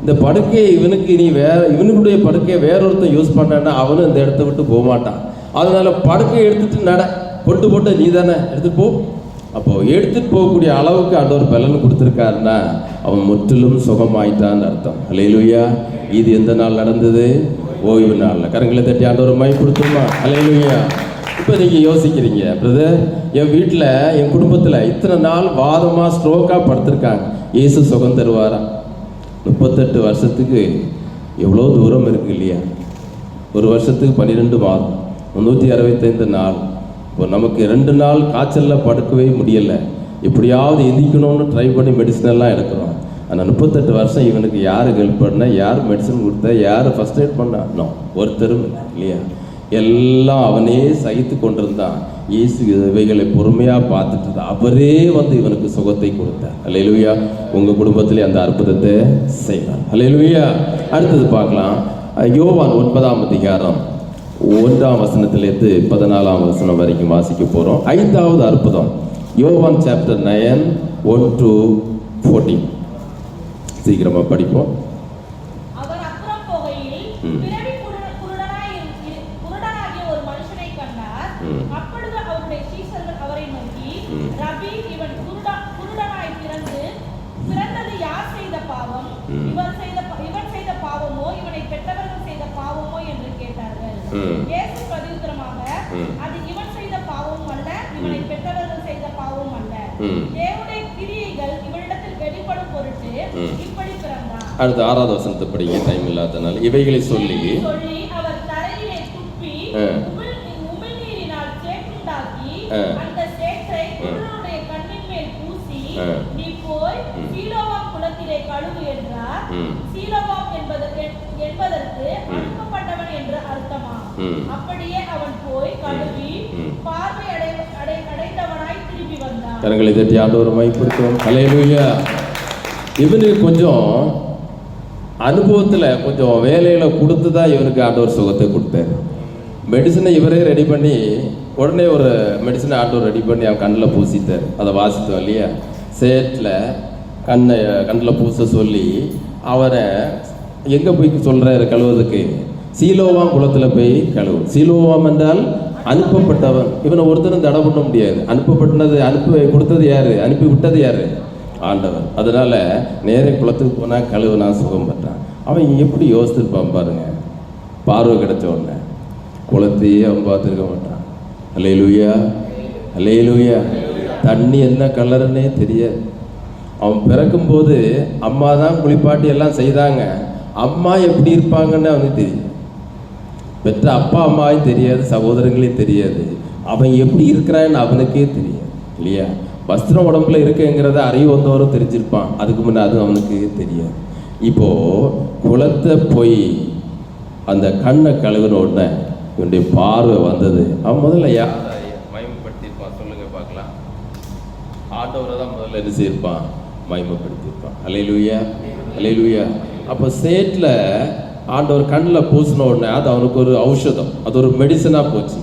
இந்த படுக்கையை இவனுக்கு நீ இவனுடைய படுக்கையை வேறொருத்தன் யூஸ் பண்ணான்னா அவனும் இந்த இடத்த விட்டு போக மாட்டான். அதனால படுக்கையை எடுத்துட்டு கொண்டு போட்ட நீ தானே எடுத்துட்டு போ. அப்போ எடுத்துட்டு போகக்கூடிய அளவுக்கு ஆண்டவர் பலன் கொடுத்துருக்காருன்னா அவன் முற்றிலும் சுகமாயிட்டான்னு அர்த்தம். அல்லேலூயா. இது எந்த நாள் நடந்தது? ஓய்வு நாளில். கரங்களை தட்டி ஆண்டவர் மைப்படுத்துமா? அல்லேலூயா. இப்போ நீங்கள் யோசிக்கிறீங்க, பிரதர் என் வீட்டில் என் குடும்பத்தில் இத்தனை நாள் வாதமாக ஸ்ட்ரோக்காக படுத்திருக்காங்க, இயேசு சுகம் தருவாரா? 38 வருஷத்துக்கு எவ்வளோ தூரம் இருக்கு இல்லையா? ஒரு வருஷத்துக்கு 12 மாதம், 365 நாள். இப்போ நமக்கு 2 நாள் காய்ச்சலில் படுக்கவே முடியலை. எப்படியாவது எந்திக்கணும்னு ட்ரை பண்ணி மெடிசனெல்லாம் எடுக்கிறோம். ஆனால் 38 வருஷம் இவனுக்கு யார் ஹெல்ப் பண்ண, யார் மெடிசன் கொடுத்தா, யார் ஃபஸ்ட் எய்ட் பண்ணா? ஒருத்தரும் இல்லை இல்லையா? எல்லாம் அவனே சகித்து கொண்டிருந்தான். இயேசு இவைகளை பொறுமையாக பார்த்துட்டு அவரே வந்து இவனுக்கு சுகத்தை கொடுத்தார். அல்லேலூயா. உங்கள் குடும்பத்திலே அந்த அற்புதத்தை செய்வார். அல்லேலூயா. அடுத்தது பார்க்கலாம். யோவான் 9ஆம் அதிகாரம் 1ஆம் வசனத்திலிருந்து 14ஆம் வசனம் வரைக்கும் வாசிக்க போகிறோம். 5வது அற்புதம், யோவான் சாப்டர் 9 1 to 14. சீக்கிரமாக படிப்போம். இயேசு பிரதியுத்தரமாக, அது இவன் செய்த பாவமும் அல்ல, இவனை பெற்றவர்கள் செய்த பாவமும் அல்ல, தேவனுடைய கிரியைகள் இவனிடத்தில் வெளிப்படும் பொருட்டு இப்படி பிறந்தான். அடுத்து 6வது வசனத்தை படிங்க, டைம் இல்லாதனால. இவைகளை சொல்லி அவர் தரையிலே துப்பி உமிழ்நீரினால் சேற்றுண்டாக்கி அந்த சேற்றை குருடனுடைய கண்ணின் மேல் பூசி, நீ போய் சீலோவாம் குளத்திலே கழுவு என்றார். சீலோவாம் என்பதற்கு அனுப்பப்பட்டவன் என்று அர்த்தமா? அப்படியே அவன் போய் கழுவி பார்வை அடைந்தவனாய் திரும்பி வந்தான். கரங்களை தட்டி ஆண்டவரை மைப்படுத்துவோம். அல்லேலூயா. இவனுக்கு கொஞ்சம் அனுபவத்தில் கொஞ்சம் வேலையில் கொடுத்து தான் இவனுக்கு ஆண்டவர் சுகத்தை கொடுத்தார். மெடிசனை இவரே ரெடி பண்ணி, உடனே ஒரு மெடிசனை ஆண்டவர் ரெடி பண்ணி அவன் கண்ணில் பூசித்தார். அதை வாசித்தோம் இல்லையா? சேற்றில் கண்ணில் பூச சொல்லி அவரை எங்கே போய் சொல்கிறாரு கழுவுறதுக்கு? சீலோவாம் குளத்தில் போய் கழுவு. சீலோவாம் என்றால் அனுப்பப்பட்டவன். இவனை ஒருத்தரும் தடை பண்ண முடியாது. அனுப்பி கொடுத்தது யாரு? அனுப்பி விட்டது யாரு? ஆண்டவர். அதனால நேரே குளத்துக்கு போனால் கழுவுனா சுகம் பெற்றான். அவன் எப்படி யோசித்திருப்பான் பாருங்க. பார்வை கிடைச்ச உடனே குளத்தையே அவன் பார்த்துருக்க மாட்டான். அல்லேலூயா, அல்லேலூயா. தண்ணி என்ன கலருன்னே தெரியாது. அவன் பிறக்கும்போது அம்மா தான் குளிப்பாட்டி எல்லாம் செய்தாங்க. அம்மா எப்படி இருப்பாங்கன்னு அவனுக்கு தெரியும். பெற்ற அப்பா அம்மாவும் தெரியாது, சகோதரங்களையும் தெரியாது. அவன் எப்படி இருக்கிறான்னு அவனுக்கே தெரியாது இல்லையா? வஸ்திரம் உடம்புல இருக்குங்கிறத அறிவு வந்தவரும் தெரிஞ்சிருப்பான். அதுக்கு முன்னே அது அவனுக்கு தெரியாது. இப்போ குளத்தை போய் அந்த கண்ணை கழுவின உடனே இவனுடைய பார்வை வந்தது. அவன் முதல்ல யார் மயமப்படுத்தியிருப்பான் சொல்லுங்க பார்க்கலாம். ஆண்டவரை தான் முதல்ல என்ன செய்யிருப்பான்? மயமப்படுத்தியிருப்பான். அல்லேலூயா, அல்லேலூயா. அப்போ சேற்றில் ஆண்டவர் கண்ணில் பூசின உடனே அது அவனுக்கு ஒரு ஔஷதம், அது ஒரு மெடிசனாக போச்சு.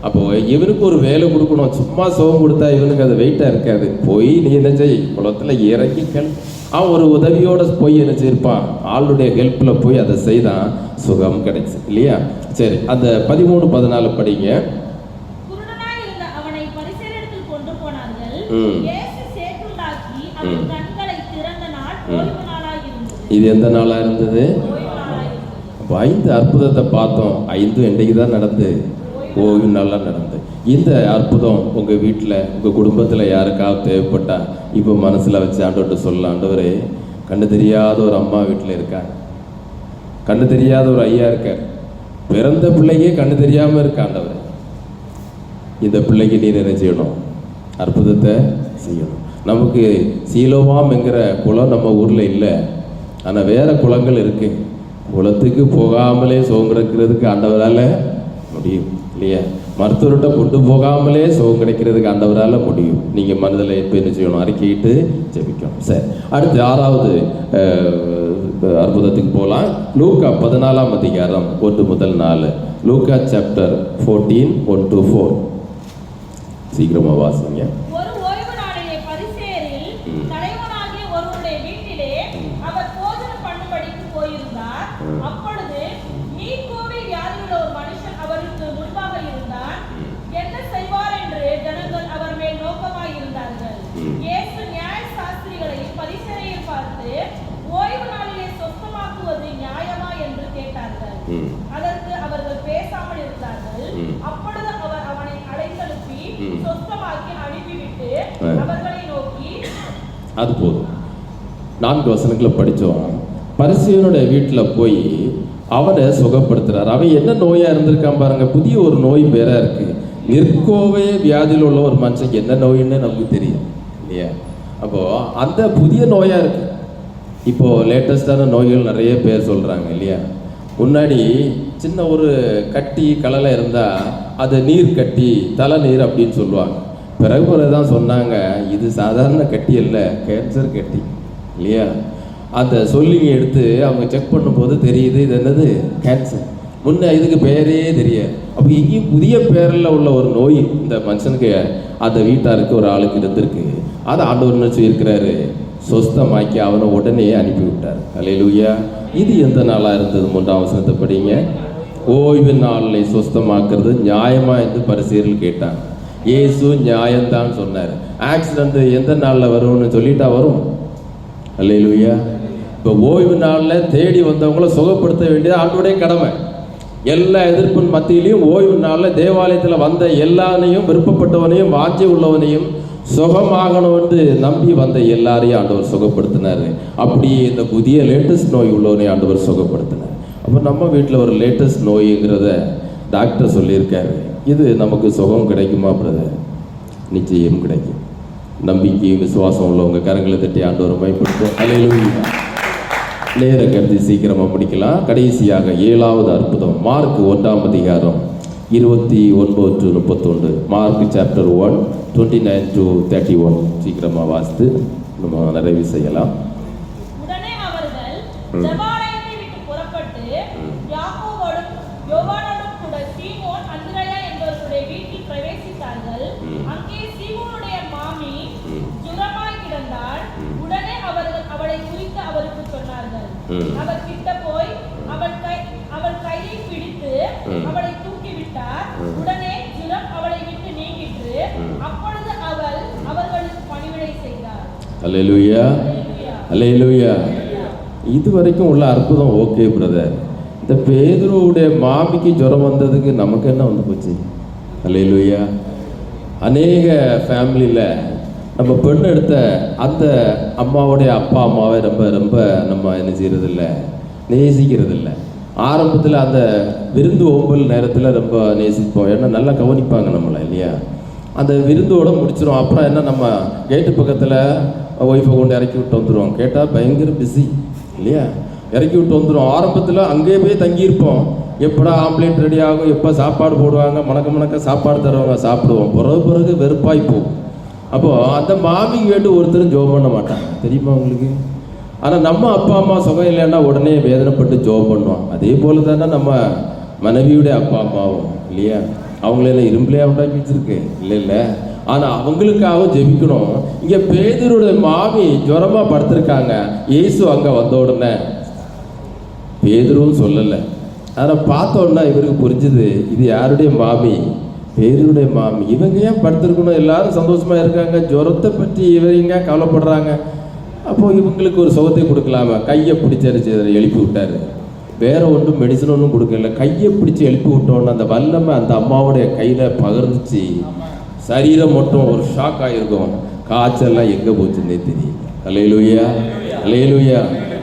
அப்போது இவனுக்கு ஒரு வேலை கொடுக்கணும். சும்மா சுகம் கொடுத்தா இவனுக்கு அது வெயிட்டாக இருக்காது. போய் நீ என்ன செய், குளத்தில் இறங்கி அவன் ஒரு உதவியோட போய் என்ன செய்யிருப்பான்? ஆளுடைய ஹெல்ப்பில் போய் அதை செய்தான், சுகம் கிடைச்சு இல்லையா? சரி, அந்த 13-14 படிங்க. இது எந்த நாளாக இருந்தது? 5 அற்புதத்தை பார்த்தோம். 5 இன்றைக்கு தான் நடந்து, ஓய்வு நாளாக நடந்து. இந்த அற்புதம் உங்கள் வீட்டில் உங்கள் குடும்பத்தில் யாருக்காவது தேவைப்பட்டா இப்போ மனசில் வச்சு ஆண்டவர்கிட்ட சொல்லலாம். ஆண்டவரே, கண்ணு தெரியாத ஒரு அம்மா வீட்டில் இருக்காங்க, கண்ணு தெரியாத ஒரு ஐயா இருக்கார், பிறந்த பிள்ளைக்கே கண்ணு தெரியாமல் இருக்க. ஆண்டவரே, இந்த பிள்ளைக்கு நீ என்ன செய்யணும்? அற்புதத்தை செய்யணும். நமக்கு சீலோவாம் என்கிற குளம் நம்ம ஊரில் இல்லை, ஆனால் வேறு குளங்கள் இருக்கு. குளத்துக்கு போகாமலே சுகம் கிடைக்கிறதுக்கு ஆண்டவரால் முடியும் இல்லையா? மருத்துவர்கிட்ட கொண்டு போகாமலே சுகம் கிடைக்கிறதுக்கு ஆண்டவரால் முடியும். நீங்கள் மனதில் இப்போ என்ன செய்யணும்? அறிக்கையிட்டு ஜெபிக்கணும். சரி, அடுத்து 6வது அற்புதத்துக்கு போகலாம். லூக்கா 14ஆம் அதிகாரம் 1 முதல் 4. லூக்கா சாப்டர் 14 1-4. சீக்கிரமாக வாசிங்க. அதற்கு அவர்கள் பேசாமல் இருந்தார்கள். அப்பொழுது அவர் அவனை அழைத்தெழுப்பி சொஸ்தமாக்கி அனுப்பிவிட்டு அவர்களை நோக்கி, அது போதும். 4 வசனங்களை படித்தோம். பரிசேயனுடைய வீட்டில் போய் அவனை சுகப்படுத்துறார். அவன் என்ன நோயாக இருந்திருக்கான் பாருங்க. புதிய ஒரு நோய் பேரா இருக்கு. நிற்கோவே வியாதியில் உள்ள ஒரு மனுஷன் என்ன நோயின்னு நமக்கு தெரியும் இல்லையா? அப்போது அந்த புதிய நோயாக இருக்கு. இப்போது லேட்டஸ்டான நோய்கள் நிறைய பேர் சொல்கிறாங்க இல்லையா? முன்னாடி சின்ன ஒரு கட்டி கலலை இருந்தால் அது நீர் கட்டி, தலை நீர் அப்படின்னு சொல்லுவாங்க. பிறகு தான் சொன்னாங்க, இது சாதாரண கட்டி இல்லை, கேன்சர் கட்டி இல்லையா? அந்த சொல்லி எடுத்து அவங்க செக் பண்ணும்போது தெரியுது இது என்னது? கேன்சர். முன்னே இதுக்கு பேரே தெரியாது. அப்போ இங்கேயும் புதிய பேரில் உள்ள ஒரு நோய் இந்த மனுஷனுக்கு, அந்த வீட்டாருக்கு ஒரு ஆளுக்கு இருந்திருக்கு. அதை ஆண்டவர் என்ன சொல்லியிருக்கிறாரு? சொஸ்தமாக்கி அவனை உடனே அனுப்பி விட்டார். அல்லேலூயா. இது எந்த நாளாக இருந்தது? 3ஆம் வசனத்தை படிங்க. ஓய்வு நாளை சொஸ்தமாக்குறது நியாயமா என்று பரிசேயர்கள் கேட்டாங்க. இயேசு நியாயம்தான் சொன்னார். ஆக்சிடென்ட் எந்த நாளில் வரும்னு சொல்லிட்டா வரும்? அல்லேலூயா. இப்போ ஓய்வு நாளில் தேடி வந்தவங்கள சுகப்படுத்த வேண்டியது ஆண்டவருடைய கடமை. எல்லா எதிர்ப்பின் மத்தியிலையும் ஓய்வு நாளில் தேவாலயத்தில் வந்த எல்லாரையும், விருப்பப்பட்டவனையும், வாஞ்சி உள்ளவனையும், சுகமாகணும்னு நம்பி வந்த எல்லாரையும் ஆண்டவர் சுகப்படுத்தினார். அப்படி இந்த புதிய லேட்டஸ்ட் நோய் உள்ளவனை ஆண்டவர் சுகப்படுத்தினார். அப்போ நம்ம வீட்டில் ஒரு லேட்டஸ்ட் நோய்ங்கிறத டாக்டர் சொல்லியிருக்காரு. இது நமக்கு சுகம் கிடைக்குமா பிரதர்? நிச்சயம் கிடைக்கும். நம்பிக்கையும் விசுவாசம் உள்ளவங்க கரங்களை தட்டி ஆண்டவர் பயன்படுத்தும். அல்லேலூயா. நேர கருதி சீக்கிரமாக முடிக்கலாம். கடைசியாக 7வது அற்புதம் மார்க் 1ஆம் அதிகாரம் 29-31. Mark chapter 1 29-31. சீக்கிரமாக வாசித்து நம்ம நிறைவு செய்யலாம். உடனே அவர்கள் ஜெபாலயத்தை விட்டு புறப்பட்டு யாக்கோபோடும் யோவானோடும் கூட சீமோன் அந்திரேயா என்பவருடைய வீட்டில் பிரவேசித்தார்கள். அங்கே சீமோனுடைய மாமி ஜுரமாய் கிடந்தாள். உடனே அவர்கள் அவளை குறித்து அவருக்கு சொன்னார்கள். அவர் கிட்ட போய் அவள் கையை அல்லேலூயா, அல்லேலூயா. இது வரைக்கும் உள்ள அற்புதம் ஓகே பிரதர். இந்த பேதுருவுடைய மாமிக்கு ஜுரம் வந்ததுக்கு நமக்கு என்ன வந்து போச்சு? அல்லேலூயா. அநேக ஃபேமிலியில் நம்ம பெண் எடுத்த அந்த அம்மாவுடைய அப்பா அம்மாவை ரொம்ப ரொம்ப நம்ம என்ன செய்யறதில்ல, நேசிக்கிறதில்ல. ஆரம்பத்தில் அந்த விருந்து ஓம்பல் நேரத்தில் ரொம்ப நேசிப்போம், ஏன்னா நல்லா கவனிப்பாங்க நம்மளை இல்லையா. அந்த விருந்தோடு முடிச்சிடும். அப்புறம் என்ன, நம்ம கேட்டு பக்கத்தில் ஒய்ஃபை கொண்டு இறக்கி விட்டு வந்துடுவோம். கேட்டால் பயங்கர பிஸி இல்லையா, இறக்கி விட்டு வந்துடும். ஆரம்பத்தில் அங்கேயே போய் தங்கியிருப்போம். எப்படா ஆம்லேட் ரெடி ஆகும், எப்போ சாப்பாடு போடுவாங்க, மணக்க சாப்பாடு தருவாங்க, சாப்பிடுவோம். பிறகு வெறுப்பாய் போகும். அப்போது அந்த மாமிக்கு வேண்டு ஒருத்தரும் ஜோம் பண்ண மாட்டாங்க, தெரியுமா உங்களுக்கு? ஆனால் நம்ம அப்பா அம்மா சுகம் இல்லைன்னா உடனே வேதனைப்பட்டு ஜோம் பண்ணுவோம். அதே போல தானே நம்ம மனைவியுடைய அப்பா அம்மாவும் இல்லையா. அவங்களெல்லாம் இரும்புலையா உண்டாக்கி வச்சிருக்கு இல்லை. ஆனால் அவங்களுக்காக ஜெபிக்கணும். இங்கே பேதுருடைய மாமி ஜுரமாக படுத்திருக்காங்க. இயேசு அங்கே வந்த உடனே பேதுருவும் சொல்லலை. ஆனால் பார்த்த உடனே இவருக்கு புரிஞ்சுது, இது யாருடைய மாமி? பேதுருடைய மாமி. இவங்க ஏன் படுத்திருக்கணும்? எல்லாரும் சந்தோஷமாக இருக்காங்க. ஜுரத்தை பற்றி இவங்க கவலைப்படுறாங்க. அப்போது இவங்களுக்கு ஒரு சுகத்தை கொடுக்கலாமா? கையை பிடிச்சி எழுப்பி விட்டார். வேற ஒன்றும் மெடிசன் ஒன்றும் கொடுக்கல. கையை பிடிச்சி எழுப்பி விட்டோன்னு அந்த வல்லமை அந்த அம்மாவுடைய கையில் பகிர்ந்துச்சு. சரீரம் மட்டும் ஒரு ஷாக் ஆகிருக்கும். காய்ச்சல்லாம் எங்கே போச்சுன்னே தெரியல. அல்லேலூயா, அல்லேலூயா.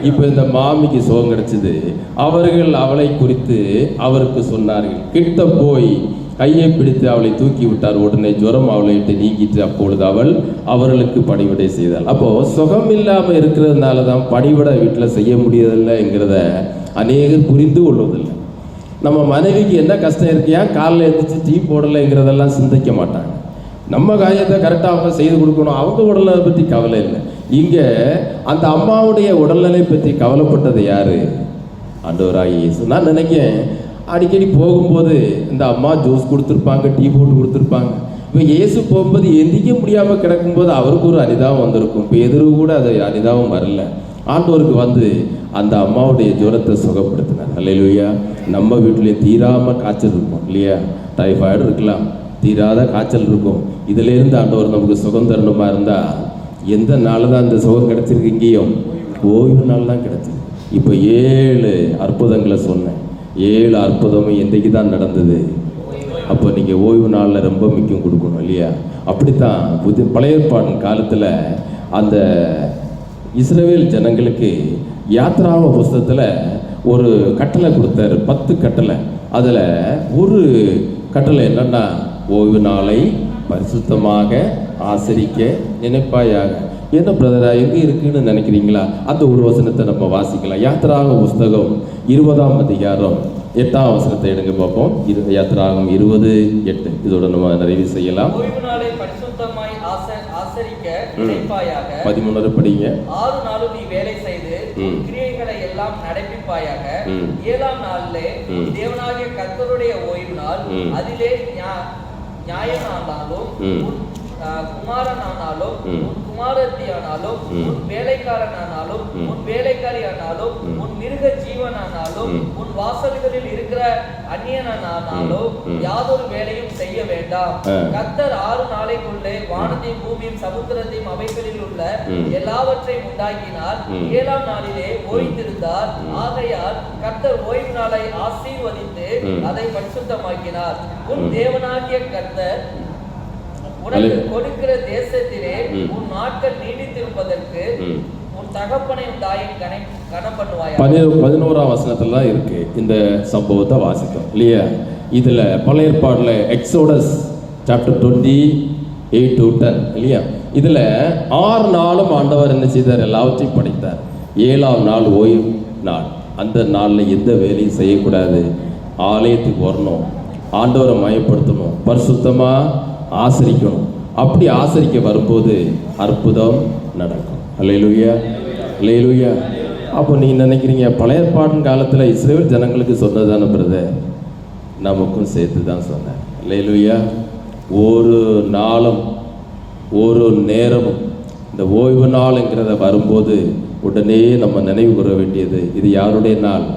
இப்போ இந்த மாமிக்கு சுகம் கிடைச்சிது. அவர்கள் அவளை குறித்து அவருக்கு சொன்னார்கள். கிட்ட போய் கையை பிடித்து அவளை தூக்கி விட்டார். உடனே ஜுரம் அவளை விட்டு நீக்கிட்டு அப்பொழுது அவள் அவர்களுக்கு பணிவிடை செய்தாள். அப்போது சுகம் இல்லாமல் இருக்கிறதுனால தான் பணிவிடை வீட்டில் செய்ய முடியதில்லைங்கிறத அநேகர் புரிந்து கொள்வதில்லை. நம்ம மனைவிக்கு என்ன கஷ்டம் இருக்கு, ஏன் காலையில் எழுந்திரிச்சு டீ போடலைங்கிறதெல்லாம் சிந்திக்க மாட்டாங்க. நம்ம காரியத்தை கரெக்டாக அவங்க செய்து கொடுக்கணும். அவங்க உடல்நிலை பற்றி கவலை இல்லை. இங்கே அந்த அம்மாவுடைய உடல்நிலை பற்றி கவலைப்பட்டது யாரு? ஆண்டவராகிய இயேசு. நான் நினைக்கிறேன் அடிக்கடி போகும்போது இந்த அம்மா ஜூஸ் கொடுத்துருப்பாங்க, டீ போட்டு கொடுத்துருப்பாங்க. இப்போ இயேசு போகும்போது எந்திக்க முடியாமல் கிடக்கும்போது அவருக்கு ஒரு அனிதாபம் வந்திருக்கும். பேதுரு கூட அது அனிதாபம் வரல. ஆண்டவருக்கு வந்து அந்த அம்மாவுடைய ஜுரத்தை சுகப்படுத்தினார். அல்லேலூயா. நம்ம வீட்டிலேயே தீராமல் காய்ச்சல் இருக்கும் இல்லையா, டைஃபாய்டு இருக்கலாம், தீராத காய்ச்சல் இருக்கும். இதிலேருந்து ஆண்டவர் நமக்கு சுகம் தரணுமா இருந்தால் எந்த நாள் தான் இந்த சுகம் கிடச்சிருக்கு? இங்கேயும் ஓய்வு நாள் தான் கிடச்சிருக்கு. இப்போ 7 அற்புதங்களை சொன்னேன். 7 அற்புதமும் என்றைக்கு தான் நடந்தது? அப்போ நீங்கள் ஓய்வு நாளில் ரொம்ப முக்கியம் கொடுக்கணும் இல்லையா. அப்படித்தான் பழைய ஏற்பாடு காலத்தில் அந்த இஸ்ரவேல் ஜனங்களுக்கு யாத்ராம புஸ்தகத்தில் ஒரு கட்டளை கொடுத்தாரு, 10 கட்டளை. அதில் ஒரு கட்டளை என்னன்னா, ஓய்வு நாளை பரிசுத்தமாக ஆசரிக்க நினைப்பாயாக. என்ன பிரதரா எங்கே இருக்குன்னு நினைக்கிறீங்களா? அந்த ஒரு வசனத்தை நம்ம வாசிக்கலாம். யாத்ராகம புஸ்தகம் 20ஆம் அதிகாரம் 8ஆம் வசனத்தை எடுங்க பார்ப்போம். யாத்ராகமம் 20:8. இதோட நம்ம நிறைவு செய்யலாம். ஓய்வு நாளை பரிசுத்தமாய் ஆசரிக்க நினைப்பாயாக. 13 படிங்க. 6 நாளும் நீ வேலை செய்து கிரியைகளை எல்லாம் நடப்பிப்பாயாக. 7ஆம் நாளிலே தேவனாகிய கர்த்தருடைய ஓய்வு நாள். அதிலே ஞாயிறானாலும் குமாரனானாலும் உன் குமாரத்தி ஆனாலும் உன் வேலைக்காரனானாலும் உன் வேலைக்காரி ஆனாலும் உன் மிருக ஜீவனானாலும் உன் வாசல்களில் இருக்கிற அந்நியனானாலும் யாதொரு வேலையும் செய்ய வேண்டாம். கர்த்தர் 6 நாளைக்குள்ளே வானத்தையும் பூமியும் சமுத்திரத்தையும் அவைகளில் உள்ள எல்லாவற்றையும் உண்டாக்கினார். 7ஆம் நாளிலே ஓய்ந்திருந்தார். ஆகையால் கர்த்தர் ஓய்வு நாளை ஆசீர்வதித்து அதை பரிசுத்தமாக்கினார். உன் தேவனாகிய கர்த்தர் உனக்கு கொடுக்கிற தேசத்திலே உன் நாட்கள் நீடித்திருப்பதற்கு உன் தகப்பனையும் தாயும் கனம் பண்ணுவாயா. 11ஆம் வசனத்துல தான் இருக்கு இந்த சம்பவத்தை வாசித்தோம் இல்லையா. இதுல பழைய ஏற்பாடுல எக்ஸோடஸ் சாப்டர் 28-10 இல்லையா. இதுல 6 நாளும் ஆண்டவர் என்ன செய்தார்? எல்லாவற்றையும் படைத்தார். 7ஆம் நாள் ஓய்வு நாள். அந்த நாளில் எந்த வேலையும் செய்யக்கூடாது. ஆலயத்துக்கு வரணும், ஆண்டவரை மயப்படுத்தணும், பரிசுத்தமா ஆசரிக்கணும். அப்படி ஆசரிக்க வரும்போது அற்புதம் நடக்கும். அல்லேலூயா, அல்லேலூயா. அப்போ நீங்கள் நினைக்கிறீங்க பழைய ஏற்பாட்டின் காலத்தில் இஸ்ரவேல் ஜனங்களுக்கு சொன்னதான பிரதர், நமக்கும் சேர்த்து தான் சொன்னேன். அல்லேலூயா. ஒரு நாளும் ஒரு நேரமும் இந்த ஓய்வு நாளுங்கிறத வரும்போது உடனே நம்ம நினைவு கூற வேண்டியது, இது யாருடைய நாள்?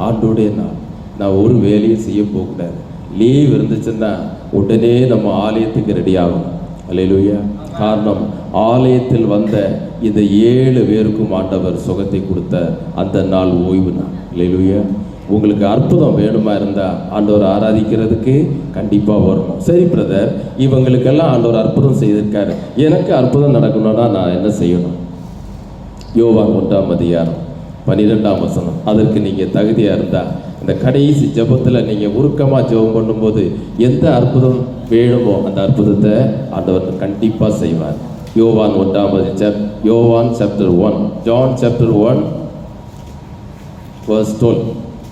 ஆண்டோடைய நாள். நான் ஒரு வேலையும் செய்ய போகக்கூடாது. லீவ் இருந்துச்சுன்னா உடனே நம்ம ஆலயத்துக்கு ரெடி ஆகணும். அல்லேலூயா. காரணம், ஆலயத்தில் வந்த இந்த 7 பேருக்கும் ஆண்டவர் சுகத்தை கொடுத்த அந்த நாள் ஓய்வு நாள். அல்லேலூயா. உங்களுக்கு அற்புதம் வேணுமா இருந்தால் ஆண்டவர் ஆராதிக்கிறதுக்கு கண்டிப்பாக வரணும். சரி பிரதர், இவங்களுக்கெல்லாம் ஆண்டவர் அற்புதம் செய்திருக்காரு, எனக்கு அற்புதம் நடக்கணும்னா நான் என்ன செய்யணும்? யோவான் 1ஆம் அதிகாரம் 12ஆம் வசனம். அதற்கு நீங்கள் தகுதியாக இருந்தால் இந்த கடைசி ஜெபத்தில் நீங்கள் உருக்கமாக ஜெபம் பண்ணும்போது எந்த அற்புதம் வேணுமோ அந்த அற்புதத்தை ஆண்டவர் கண்டிப்பாக செய்வார். யோவான் 1 chapter 1, John chapter 1 verse 12.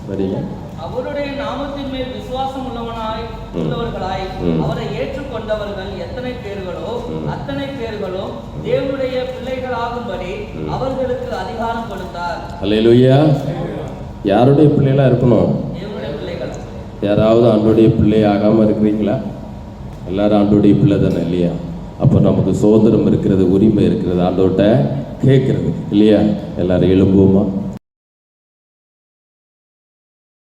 சரிங்க. அவருடைய நாமத்தின் மேல் விசுவாசம் உள்ளவர்களாய் அவரை ஏற்றுக்கொண்டவர்கள் எத்தனை பேர்களோ அத்தனை பேர்களும் தேவனுடைய பிள்ளைகளாகும்படி அவர்களுக்கு அதிகாரம் கொடுத்தார். அல்லேலூயா. யாருடைய பிள்ளைகளா இருக்கணும்? தேவனுடைய பிள்ளைகள். யாராவது ஆண்டோடைய பிள்ளை ஆகாமல் இருக்கிறீங்களா? எல்லாரும் ஆண்டோடைய பிள்ளை தானே இல்லையா? அப்போ நமக்கு சுதந்திரம் இருக்கிறது, உரிமை இருக்கிறது ஆண்டோட்ட கேட்கறது இல்லையா? எல்லாரும் எழும்புவோமா?